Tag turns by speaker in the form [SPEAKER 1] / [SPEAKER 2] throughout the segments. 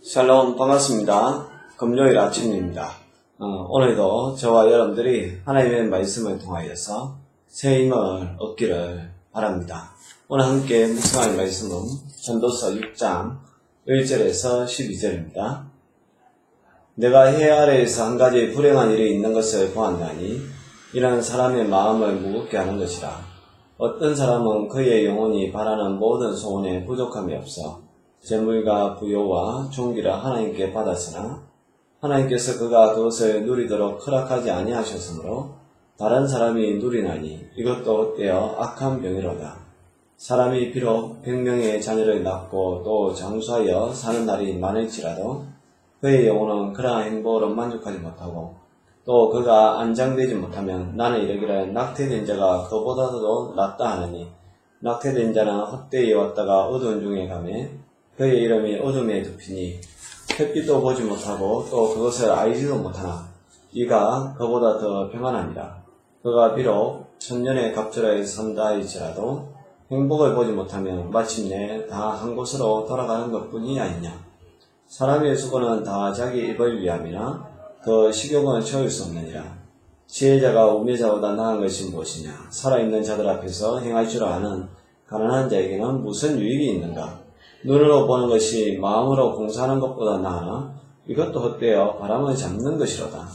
[SPEAKER 1] 샬롬 반갑습니다. 금요일 아침입니다. 오늘도 저와 여러분들이 하나님의 말씀을 통하여서 새 힘을 얻기를 바랍니다. 오늘 함께 묵상할 말씀은 전도서 6장 1절에서 12절입니다. 내가 해 아래에서 한 가지 불행한 일이 있는 것을 보았나니 이는 사람의 마음을 무겁게 하는 것이라. 어떤 사람은 그의 영혼이 바라는 모든 소원에 부족함이 없어 재물과 부요와 존귀를 하나님께 받았으나 하나님께서 그가 그것을 누리도록 허락하지 아니하셨으므로 다른 사람이 누리나니 이것도 헛되어 악한 병이로다. 사람이 비록 100명의 자녀를 낳고 또 장수하여 사는 날이 많을지라도 그의 영혼은 그러한 행복으로 만족하지 못하고 또 그가 안장되지 못하면 나는 이르기를 낙태된 자가 그보다도 낫다 하느니 낙태된 자는 헛되이 왔다가 어두운 중에 가매 그의 이름이 어둠에 덮이니 햇빛도 보지 못하고 또 그것을 알지도 못하나 이가 그보다 더 평안하니라. 그가 비록 천년의 갑절에 산다 할지라도 행복을 보지 못하면 마침내 다 한 곳으로 돌아가는 것뿐이 아니냐. 사람의 수고는 다 자기 입을 위함이나 그 식욕은 채울 수 없느니라. 지혜자가 우매자보다 나은 것이 무엇이냐. 살아있는 자들 앞에서 행할 줄 아는 가난한 자에게는 무슨 유익이 있는가. 눈으로 보는 것이 마음으로 공사하는 것보다 나으나 이것도 헛되어 바람을 잡는 것이로다.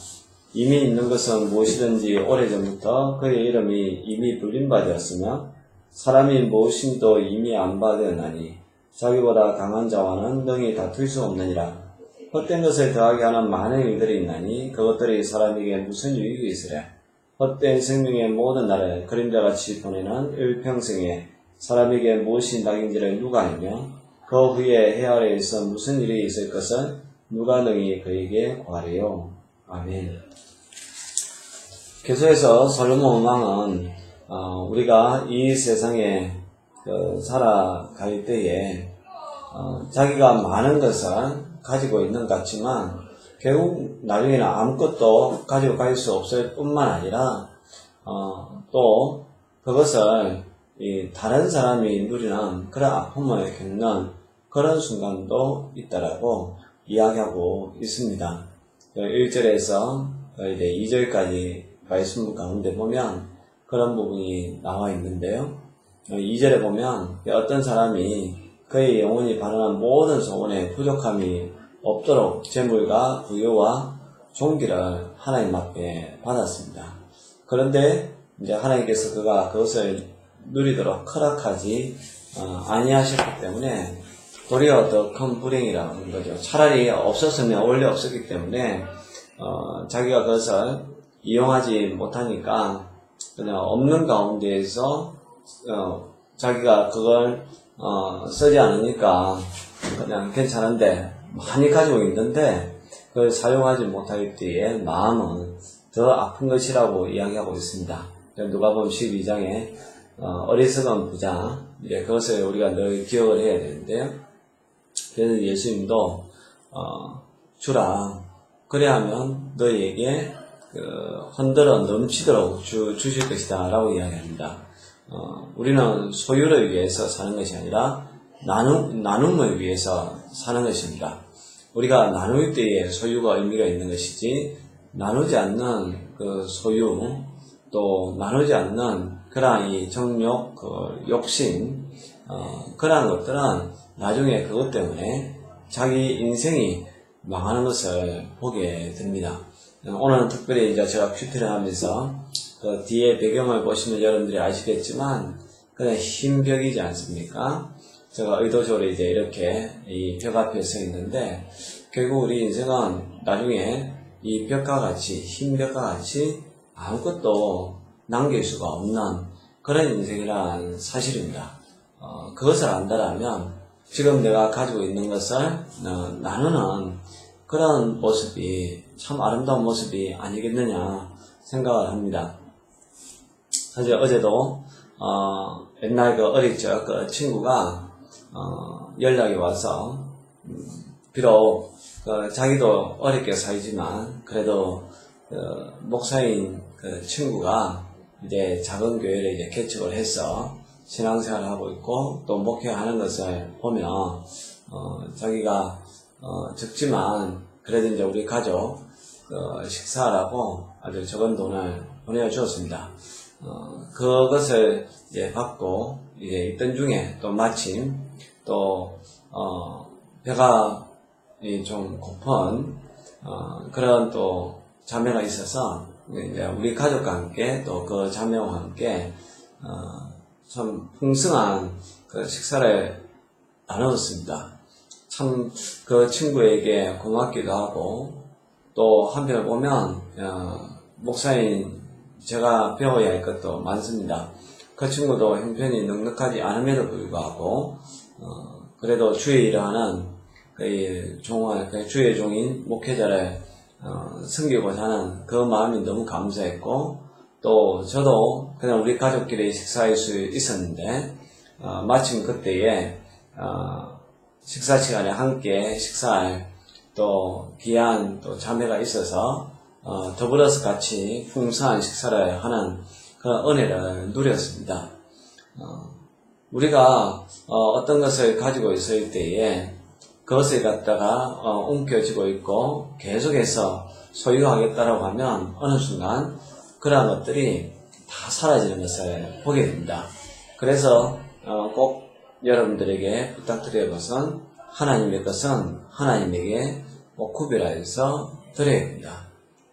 [SPEAKER 1] 이미 있는 것은 무엇이든지 오래전부터 그의 이름이 이미 불린 바 되었으며 사람이 무엇인지도 이미 안 받았나니 자기보다 강한 자와는 능히 다툴 수 없느니라. 헛된 것을 더하게 하는 많은 일들이 있나니 그것들이 사람에게 무슨 유익이 있으랴. 헛된 생명의 모든 날을 그림자같이 보내는 일평생에 사람에게 무엇이 낙인지를 누가 알며 그 후에 해 아래에서 무슨 일이 있을 것을 누가 능히 그에게 구하리요. 아멘. 계속해서 솔로몬 왕은 우리가 이 세상에 살아갈 때에 자기가 많은 것을 가지고 있는 것 같지만 결국 나중에는 아무것도 가지고 갈 수 없을 뿐만 아니라 또 그것을 다른 사람이 누리는 그런 아픔을 겪는 그런 순간도 있다라고 이야기하고 있습니다. 1절에서 이제 2절까지 말씀 가운데 보면 그런 부분이 나와 있는데요. 2절에 보면 어떤 사람이 그의 영혼이 바라는 모든 소원에 부족함이 없도록 재물과 부요와 존귀를 하나님 앞에 받았습니다. 그런데 이제 하나님께서 그것을 누리도록 허락하지 아니하셨기 때문에 도리어 더 큰 불행이라는 거죠. 차라리 없었으면 원래 없었기 때문에 자기가 그것을 이용하지 못하니까 그냥 없는 가운데에서 자기가 그걸 쓰지 않으니까 그냥 괜찮은데 많이 가지고 있는데 그걸 사용하지 못할 때의 마음은 더 아픈 것이라고 이야기하고 있습니다. 누가복음 12장에 어리석은 부자, 그것을 우리가 늘 기억을 해야 되는데요. 그래서 예수님도 주라. 그래야면 너희에게 흔들어 넘치도록 주실 것이다 라고 이야기합니다. 우리는 소유를 위해서 사는 것이 아니라 나눔을 위해서 사는 것입니다. 우리가 나눌 때에 소유가 의미가 있는 것이지 나누지 않는 그 소유 또 나누지 않는 그러한 이 정욕, 욕심 그러한 것들은 나중에 그것 때문에 자기 인생이 망하는 것을 보게 됩니다. 오늘은 특별히 이제 제가 큐티를 하면서 그 뒤에 배경을 보시면 여러분들이 아시겠지만 그냥 흰 벽이지 않습니까? 제가 의도적으로 이제 이렇게 이 벽 앞에 서 있는데 결국 우리 인생은 나중에 이 벽과 같이 흰 벽과 같이 아무것도 남길 수가 없는 그런 인생이란 사실입니다. 그것을 안다라면 지금 내가 가지고 있는 것을 나누는 그런 모습이 참 아름다운 모습이 아니겠느냐 생각을 합니다. 사실 어제도 옛날 그 어릴 적 그 친구가 연락이 와서 비록 자기도 어렵게 살지만 그래도 목사인 그 친구가 이제 작은 교회를 이제 개척을 해서 신앙생활을 하고 있고 또 목회하는 것을 보면 자기가 적지만 그래도 이제 우리 가족 식사하라고 아주 적은 돈을 보내주었습니다. 그것을 이제 받고 이제 있던 중에 또 마침 또 배가 좀 고픈 그런 또 자매가 있어서 이제 우리 가족과 함께 또 그 자매와 함께 참 풍성한 그 식사를 나누었습니다. 참 그 친구에게 고맙기도 하고 또 한편 보면 목사인 제가 배워야 할 것도 많습니다. 그 친구도 형편이 넉넉하지 않음에도 불구하고 그래도 주의 일을 하는 주의 종인 목회자를 섬기고자 하는 그 마음이 너무 감사했고 또 저도 그냥 우리 가족끼리 식사할 수 있었는데 마침 그때에 식사 시간에 함께 식사할 또 귀한 또 자매가 있어서 더불어서 같이 풍성한 식사를 하는 그런 은혜를 누렸습니다. 우리가 어떤 것을 가지고 있을 때에 그것을 갖다가 움켜쥐고 있고 계속해서 소유하겠다라고 하면 어느 순간 그러한 것들이 다 사라지는 것을 보게 됩니다. 그래서 꼭 여러분들에게 부탁드릴 것은 하나님의 것은 하나님에게 꼭 구별하여서 드려야 됩니다.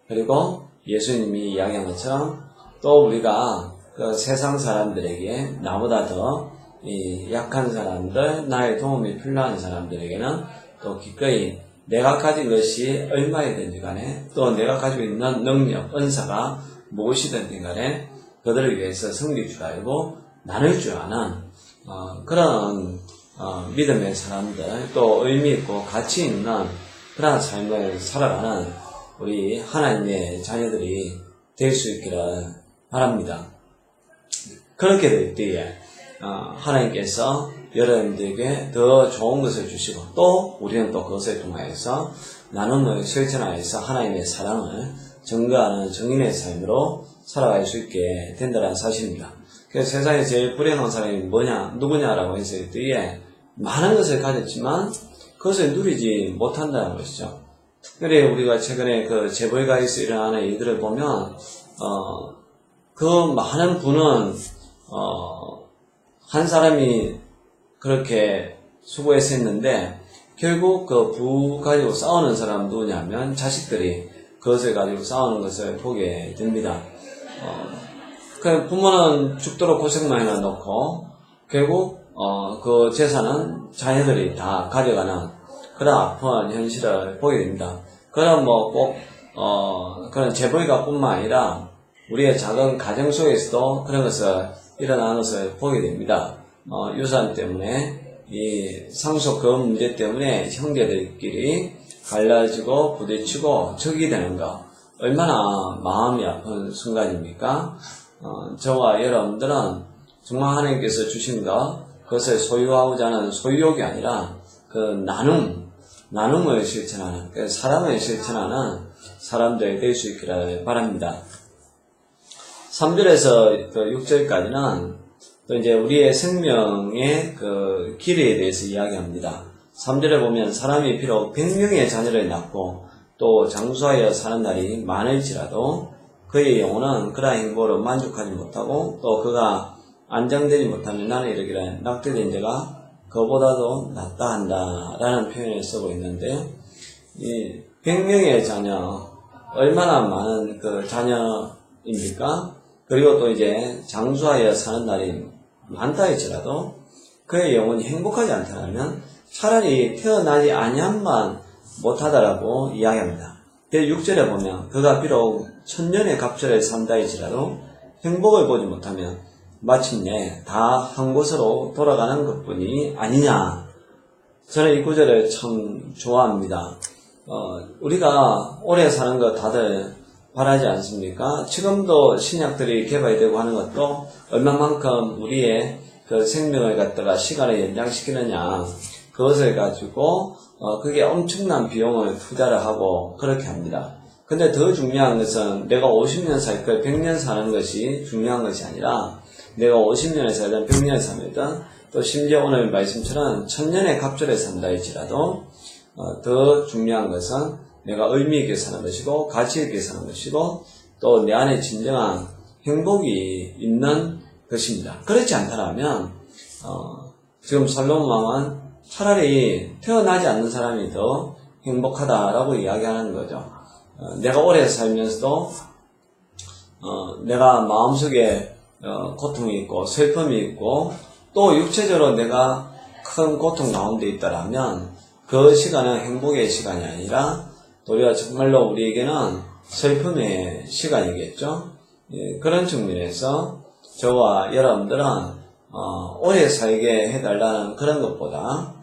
[SPEAKER 1] 그리고 예수님이 이야기한 것처럼 또 우리가 그 세상 사람들에게 나보다 더 약한 사람들, 나의 도움이 필요한 사람들에게는 또 기꺼이 내가 가진 것이 얼마이든지 간에 또 내가 가지고 있는 능력, 은사가 무엇이든지 간에 그들을 위해서 섬길 줄 알고 나눌 줄 아는 그런 믿음의 사람들, 또 의미있고 가치 있는 그런 삶을 살아가는 우리 하나님의 자녀들이 될 수 있기를 바랍니다. 그렇게 될 때에 하나님께서 여러분들에게 더 좋은 것을 주시고 또 우리는 또 그것을 통하여서 나눔을 실천하여서 하나님의 사랑을 증거하는 증인의 삶으로 살아갈 수 있게 된다는 사실입니다. 그래서 세상에 제일 불행한 사람이 누구냐라고 했을 때에 많은 것을 가졌지만 그것을 누리지 못한다는 것이죠. 특별히 우리가 최근에 그 재벌가에서 일어나는 일들을 보면 그 많은 부는 한 사람이 그렇게 수고해서 했는데 결국 그 부 가지고 싸우는 사람은 누구냐면 자식들이 그것을 가지고 싸우는 것을 보게 됩니다. 그 부모는 죽도록 고생만 해놓고 결국 그 재산은 자녀들이 다 가져가는 그런 아픈 현실을 보게 됩니다. 그럼 꼭 그런 재벌가 뿐만 아니라 우리의 작은 가정 속에서도 그런 것을 일어나는 것을 보게 됩니다. 유산 때문에 이 상속금 문제 때문에 형제들끼리 갈라지고 부딪히고 적이 되는 것 얼마나 마음이 아픈 순간입니까? 저와 여러분들은 정말 하나님께서 주신 것 그것을 소유하고자 하는 소유욕이 아니라 그 나눔을 실천하는 그 사랑을 실천하는 사람들이 될 수 있기를 바랍니다. 3절에서 6절까지는 또 이제 우리의 생명의 그 길에 대해서 이야기합니다. 3절에 보면 사람이 비록 100명의 자녀를 낳고 또 장수하여 사는 날이 많을지라도 그의 영혼은 그러한 행복으로 만족하지 못하고 또 그가 안정되지 못하면 나는 이르기를 낙태된 자가 그보다도 낫다 한다 라는 표현을 쓰고 있는데 이 100명의 자녀 얼마나 많은 그 자녀입니까? 그리고 또 이제 장수하여 사는 날이 많다 할지라도 그의 영혼이 행복하지 않다면 차라리 태어나지 아니함만 못하다라고 이야기합니다. 6절에 보면 그가 비록 천년의 갑절을 산다 할지라도 행복을 보지 못하면 마침내 다 한 곳으로 돌아가는 것뿐이 아니냐. 저는 이 구절을 참 좋아합니다. 우리가 오래 사는 거 다들 바라지 않습니까? 지금도 신약들이 개발되고 하는 것도 얼마만큼 우리의 그 생명을 갖다가 시간을 연장시키느냐 그것을 가지고 그게 엄청난 비용을 투자를 하고 그렇게 합니다. 근데 더 중요한 것은 내가 50년 살 걸 100년 사는 것이 중요한 것이 아니라 내가 50년을 살든 100년을 살든 또 심지어 오늘 말씀처럼 1000년의 갑절을 산다 할지라도 더 중요한 것은 내가 의미 있게 사는 것이고 가치 있게 사는 것이고 또 내 안에 진정한 행복이 있는 것입니다. 그렇지 않다면 지금 살로몬 왕은 차라리 태어나지 않는 사람이 더 행복하다라고 이야기하는 거죠. 내가 오래 살면서도 내가 마음속에 고통이 있고 슬픔이 있고 또 육체적으로 내가 큰 고통 가운데 있다라면 그 시간은 행복의 시간이 아니라 도리어 정말로 우리에게는 슬픔의 시간이겠죠. 그런 측면에서 저와 여러분들은 오래 살게 해달라는 그런 것보다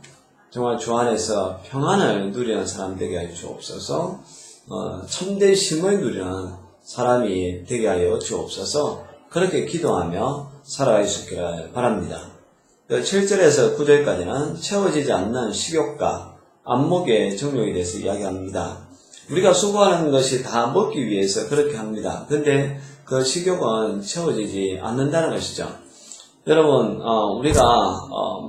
[SPEAKER 1] 정말 주 안에서 평안을 누리는 사람 되게 하여 주옵소서. 참된 쉼을 누리는 사람이 되게 하여 주옵소서. 그렇게 기도하며 살아갈 수 있기를 바랍니다. 7절에서 9절까지는 채워지지 않는 식욕과 안목의 정욕에 대해서 이야기합니다. 우리가 수고하는 것이 다 먹기 위해서 그렇게 합니다. 근데 그 식욕은 채워지지 않는다는 것이죠. 여러분, 우리가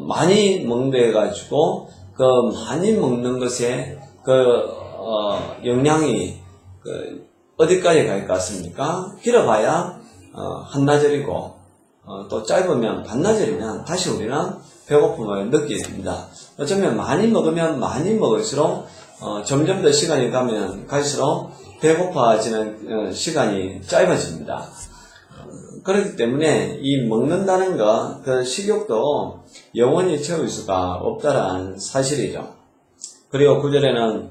[SPEAKER 1] 많이 먹는데 가지고 그 많이 먹는 것에 영양이 어디까지 갈 것 같습니까? 길어봐야 한나절이고 또 짧으면 반나절이면 다시 우리는 배고픔을 느끼게 됩니다. 어쩌면 많이 먹으면 많이 먹을수록 점점 더 시간이 가면 갈수록 배고파지는 시간이 짧아집니다. 그렇기 때문에 이 먹는다는 것, 그 식욕도 영원히 채울 수가 없다는 사실이죠. 그리고 9절에는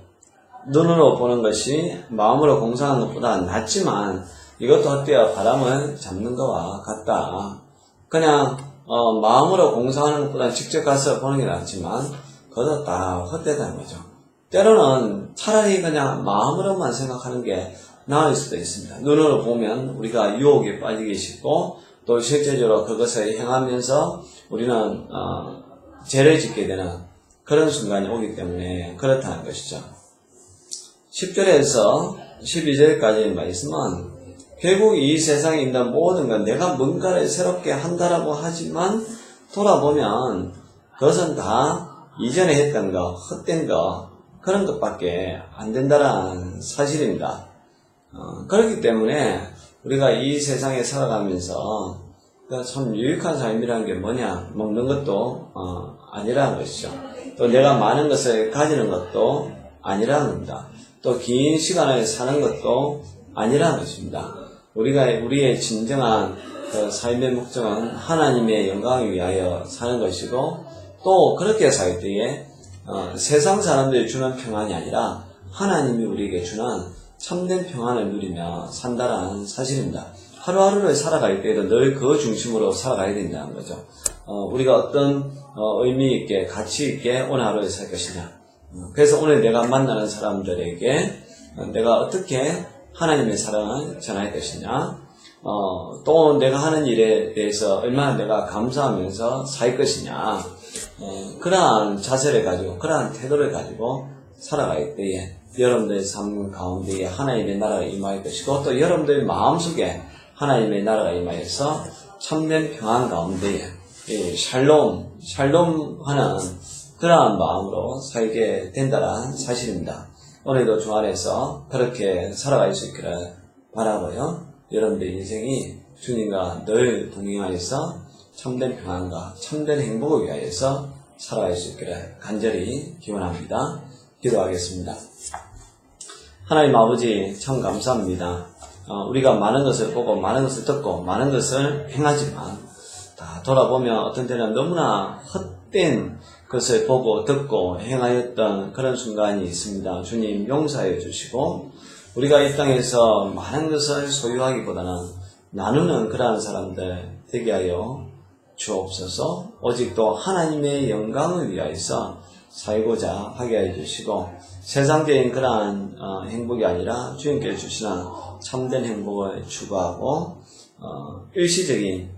[SPEAKER 1] 눈으로 보는 것이 마음으로 공상하는 것보다 낫지만 이것도 헛되어 바람을 잡는 것과 같다. 그냥 마음으로 공상하는 것보다 직접 가서 보는 게 낫지만 그것도 다 헛되다는 거죠. 때로는 차라리 그냥 마음으로만 생각하는 게 나을 수도 있습니다. 눈으로 보면 우리가 유혹에 빠지기 쉽고 또 실제적으로 그것을 행하면서 우리는 죄를 짓게 되는 그런 순간이 오기 때문에 그렇다는 것이죠. 10절에서 12절까지의 말씀은 결국 이 세상에 있는 모든 건 내가 뭔가를 새롭게 한다라고 하지만 돌아보면 그것은 다 이전에 했던 거, 헛된 거, 그런 것밖에 안 된다는 사실입니다. 그렇기 때문에 우리가 이 세상에 살아가면서 참 유익한 삶이라는 게 뭐냐? 먹는 것도 아니라는 것이죠. 또 내가 많은 것을 가지는 것도 아니라는 겁니다. 또 긴 시간을 사는 것도 아니라는 것입니다. 우리의 진정한 그 삶의 목적은 하나님의 영광을 위하여 사는 것이고 또 그렇게 살 때에 세상 사람들이 주는 평안이 아니라 하나님이 우리에게 주는 참된 평안을 누리며 산다는 사실입니다. 하루하루를 살아갈 때에도 늘 그 중심으로 살아가야 된다는 거죠. 우리가 어떤 의미 있게 가치 있게 오늘 하루를 살 것이냐. 그래서 오늘 내가 만나는 사람들에게 내가 어떻게 하나님의 사랑을 전할 것이냐. 또 내가 하는 일에 대해서 얼마나 내가 감사하면서 살 것이냐. 그러한 자세를 가지고 그러한 태도를 가지고 살아갈 때에 여러분들의 삶 가운데에 하나님의 나라가 임할 것이고 또 여러분들의 마음속에 하나님의 나라가 임하여서 참된 평안 가운데에 샬롬하는 그러한 마음으로 살게 된다는 사실입니다. 오늘도 주 안에서 그렇게 살아갈 수 있기를 바라고요. 여러분들의 인생이 주님과 늘 동행하여서 참된 평안과 참된 행복을 위하여서 살아갈 수 있기를 간절히 기원합니다. 기도하겠습니다. 하나님 아버지 참 감사합니다. 우리가 많은 것을 보고 많은 것을 듣고 많은 것을 행하지만 다 돌아보면 어떤 때는 너무나 헛된 것을 보고 듣고 행하였던 그런 순간이 있습니다. 주님 용서해 주시고 우리가 이 땅에서 많은 것을 소유하기보다는 나누는 그러한 사람들 되게 하여 주옵소서. 오직 또 하나님의 영광을 위하여서 살고자 하게 해 주시고 세상적인 그러한 행복이 아니라 주님께서 주시는 참된 행복을 추구하고 일시적인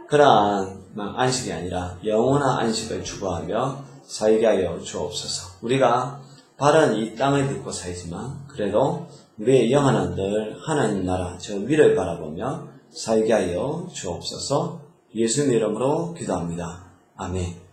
[SPEAKER 1] 그러한 안식이 아니라 영원한 안식을 추구하며 살게 하여 주옵소서. 우리가 바른 이 땅을 딛고 살지만 그래도 우리의 영혼은 늘 하나님 나라 저 위를 바라보며 살게 하여 주옵소서. 예수님 이름으로 기도합니다. 아멘.